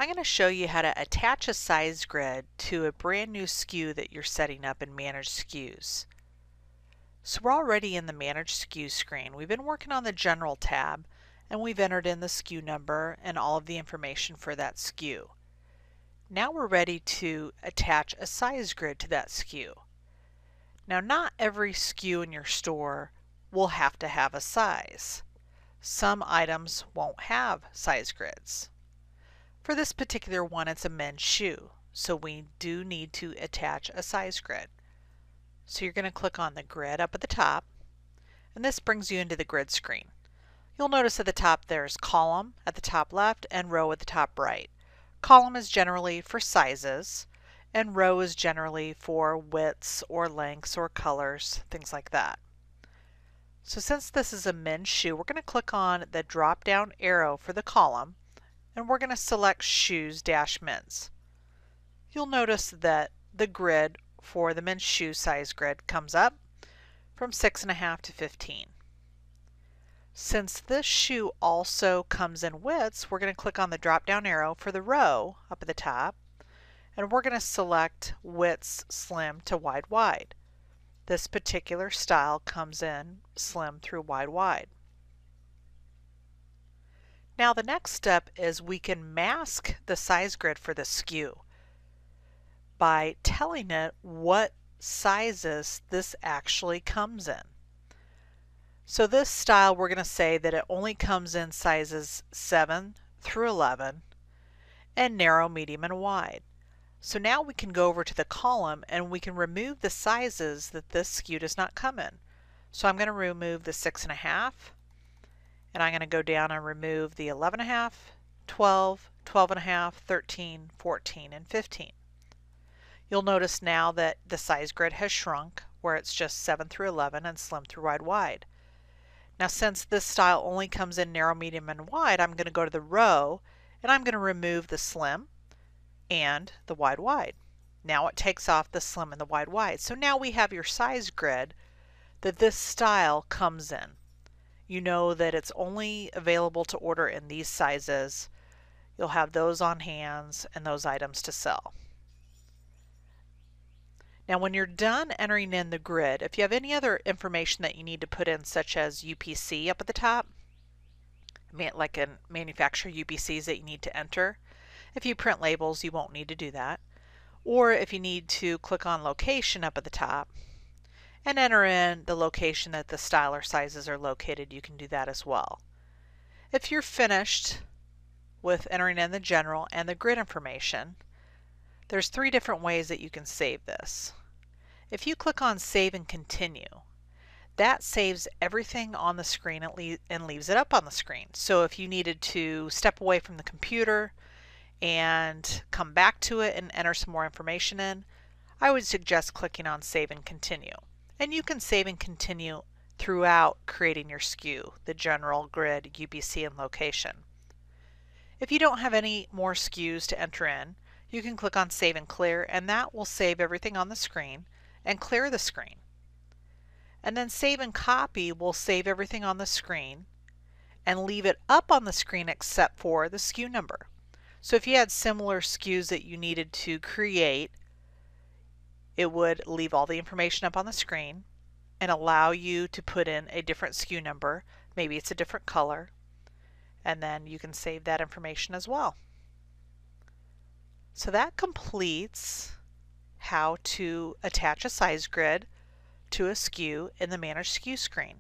I'm going to show you how to attach a size grid to a brand new SKU that you're setting up in Manage SKUs. So we're already in the Manage SKU screen. We've been working on the General tab and we've entered in the SKU number and all of the information for that SKU. Now we're ready to attach a size grid to that SKU. Now not every SKU in your store will have to have a size. Some items won't have size grids. For this particular one, it's a men's shoe, so we do need to attach a size grid. So you're going to click on the grid up at the top, and this brings you into the grid screen. You'll notice at the top there's column at the top left and row at the top right. Column is generally for sizes, and row is generally for widths or lengths or colors, things like that. So since this is a men's shoe, we're going to click on the drop down arrow for the column, and we're going to select Shoes-Men's. You'll notice that the grid for the men's shoe size grid comes up from 6.5 to 15. Since this shoe also comes in widths, we're going to click on the drop down arrow for the row up at the top, and we're going to select widths slim to wide. This particular style comes in slim through wide. Now the next step is we can mask the size grid for the SKU by telling it what sizes this actually comes in. So this style, we're going to say that it only comes in sizes 7 through 11 and narrow, medium, and wide. So now we can go over to the column and we can remove the sizes that this SKU does not come in. So I'm going to remove the 6.5, and I'm going to go down and remove the 11.5, 12, 12.5, 13, 14, and 15. You'll notice now that the size grid has shrunk, where it's just 7 through 11 and slim through wide. Now since this style only comes in narrow, medium, and wide, I'm going to go to the row and I'm going to remove the slim and the wide. Now it takes off the slim and the wide. So now we have your size grid that this style comes in. You know that it's only available to order in these sizes. You'll have those on hands and those items to sell. Now when you're done entering in the grid, if you have any other information that you need to put in, such as UPC up at the top, like in manufacturer UPCs that you need to enter, if you print labels you won't need to do that. Or if you need to click on location up at the top and enter in the location that the style or sizes are located, you can do that as well. If you're finished with entering in the general and the grid information, there's 3 different ways that you can save this. If you click on Save and Continue, that saves everything on the screen and leaves it up on the screen. So if you needed to step away from the computer and come back to it and enter some more information in, I would suggest clicking on Save and Continue. And you can save and continue throughout creating your SKU, the general, grid, UPC, and location. If you don't have any more SKUs to enter in, you can click on Save and Clear, and that will save everything on the screen and clear the screen. And then Save and Copy will save everything on the screen and leave it up on the screen except for the SKU number. So if you had similar SKUs that you needed to create, it would leave all the information up on the screen and allow you to put in a different SKU number. Maybe it's a different color, and then you can save that information as well. So that completes how to attach a size grid to a SKU in the Manage SKU screen.